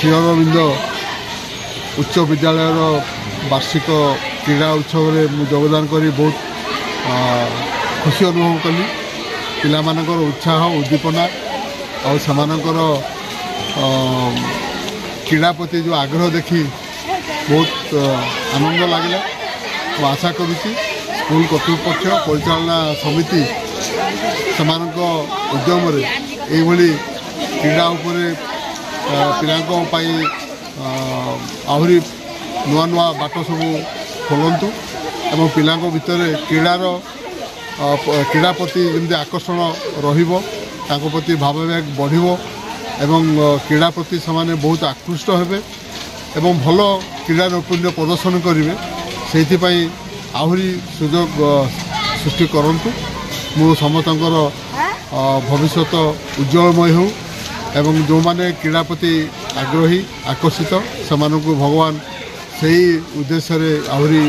श्री अरविंद उच्च विद्यालय वार्षिक क्रीड़ा उत्सव में योगदान करी बहुत खुशी अनुभव कली। पिला मानकर उत्साह उद्दीपना और समानकर क्रीड़ा प्रति जो आग्रह देखी बहुत आनंद लगे। तो आशा करुच्ची स्कूल कर्तृपक्ष परिचालना समिति समानक उद्यम ये क्रीड़ा उपरे पिलांको पाई आहरी नुआ नुआ बाट सब खोलतु एवं पिलांको भितर क्रीड़ा प्रति जमी आकर्षण रही भाववेग बढ़िबो एवं क्रीड़ा प्रति समाने बहुत आकृष्ट हेबे एवं भल क्रीड़ा नैपुण्य प्रदर्शन करेंगे से आहरी सुजोग सृष्टि करंतु। मु समस्तंकर भविष्यत उज्जवलमय हो एवं जो माने क्रीड़ा प्रति आग्रही आकर्षित समानकु भगवान से उद्देश्य रे आहरी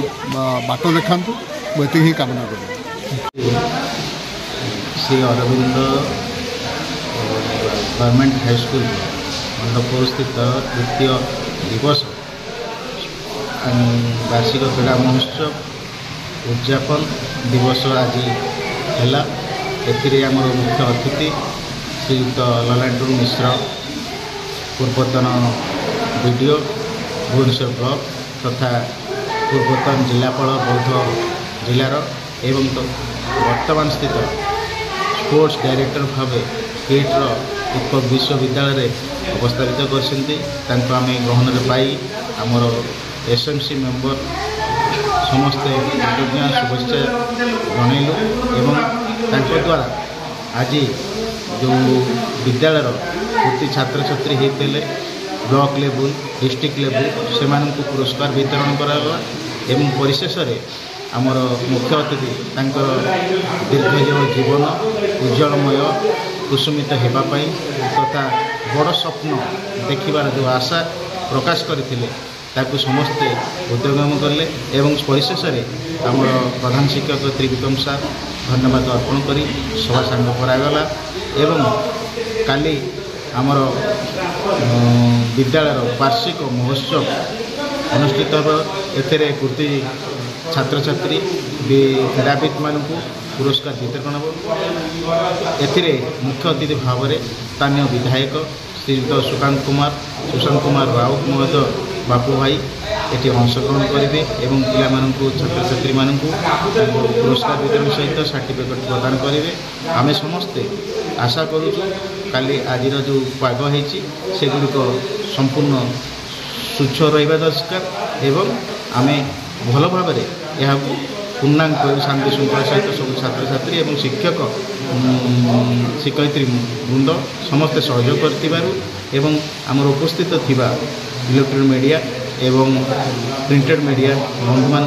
बाट देखांतु मुझे ही कामना करें। Shri Arvind government high school Mandapapur स्थित द्वितीय दिवस वार्षिक क्रीड़ा महोत्सव उद्यापन दिवस आज है। एमर मुख्य अतिथि श्रीयुक्त ललाटू मिश्र पूर्वतन बीडीओ भुवनेश्वर ब्लॉक तथा पूर्वतन जिलापाल बौद्ध जिलार एवं वर्तमान स्थित स्पोर्ट्स डायरेक्टर भाव किट्र उत्कल विश्वविद्यालय अवस्थापित कर ग्रहण पाई आमर एसएमसी मेंबर समस्ते कृतज्ञ शुभेच्छा जनइलु एवं द्वारा आज जो विद्यालय प्रति छात्र छात्री होते ब्लॉक लेवल डिस्ट्रिक्ट लेवल से पुरस्कार वितरण कराला एवं परिशेष आमर मुख्य अतिथि दीर्घजीव जीवन उज्जवलमय कुसुमित होगापाई तथा बड़ स्वप्न देखिबार जो आशा प्रकाश करथिले ताकू समस्ते उद्यम कले एवं परिशेष आमर प्रधान शिक्षक त्रिविक्रम सार धन्यवाद अर्पण करी सभा सांग करागला एवं काली आमर विद्यालय वार्षिक महोत्सव अनुष्ठित हो। एथिरे कृति छात्र छात्री क्रीड़ाविद मानू पुरस्कार वितरण हो। एथिरे मुख्य अतिथि भाव में स्थानीय विधायक श्रीयुक्त सुशांत कुमार राउत महोदय बापू भाई ये अंशग्रहण करेंगे एवं पिला छात्र छात्री मानू पुरस्कार वितरण सहित सर्टिफिकेट प्रदान करेंगे। आम समस्ते आशा करूँ काली आज जो पाग होगुड़िक संपूर्ण स्वच्छ रहा दरकार एवं आम भल भाव यह पूर्णांग शांति श्रृंखला सहित सब छात्र छात्री एवं शिक्षक शिक्षयित्री वृंद समस्ते सहयोग कर आमर उपस्थित थिबा इलेक्ट्रोनिक मीडिया एवं प्रिंटेड मीडिया बंधु मान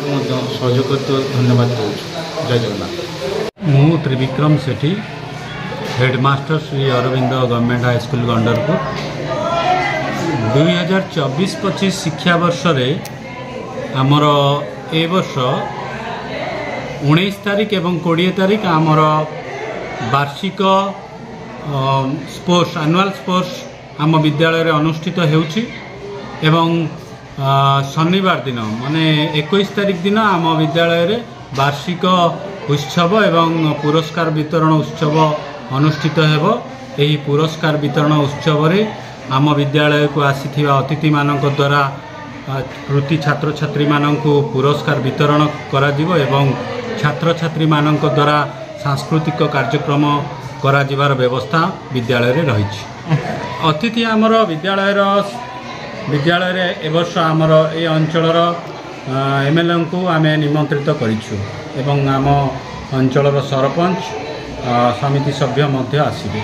सहयोग कर धन्यवाद दूँ। जय जगन्नाथ। मु Trivikram Sethi headmaster Shri Arvind government high school Gandarpur 2024-25 शिक्षा वर्ष रे आमर ए वर्ष 19 तारीख एवं 20 तारीख आमर वार्षिक स्पोर्ट्स एनुअल स्पोर्ट्स आम विद्यालय अनुष्ठित होउछि एवं शनिवार दिन माने 21 तारीख दिन आम विद्यालय वार्षिक उत्सव एवं पुरस्कार वितरण उत्सव अनुष्ठित हेबो। एही पुरस्कार वितरण उत्सव रे आम विद्यालय को आसीथिबा अतिथि मानक द्वारा कृति छात्र छात्री मानक पुरस्कार वितरण करा जिवो एवं छात्र छात्री मानक द्वारा सांस्कृतिक कार्यक्रम करा जिवार व्यवस्था विद्यालय रे रहिछि। अतिथि आमर विद्यालय रे एवर्ष आमर ए अंचलर एमएलए को आमे निमंत्रित करिछु एवं आम अंचलर सरपंच समिति सभ्य मध्य आसिबे।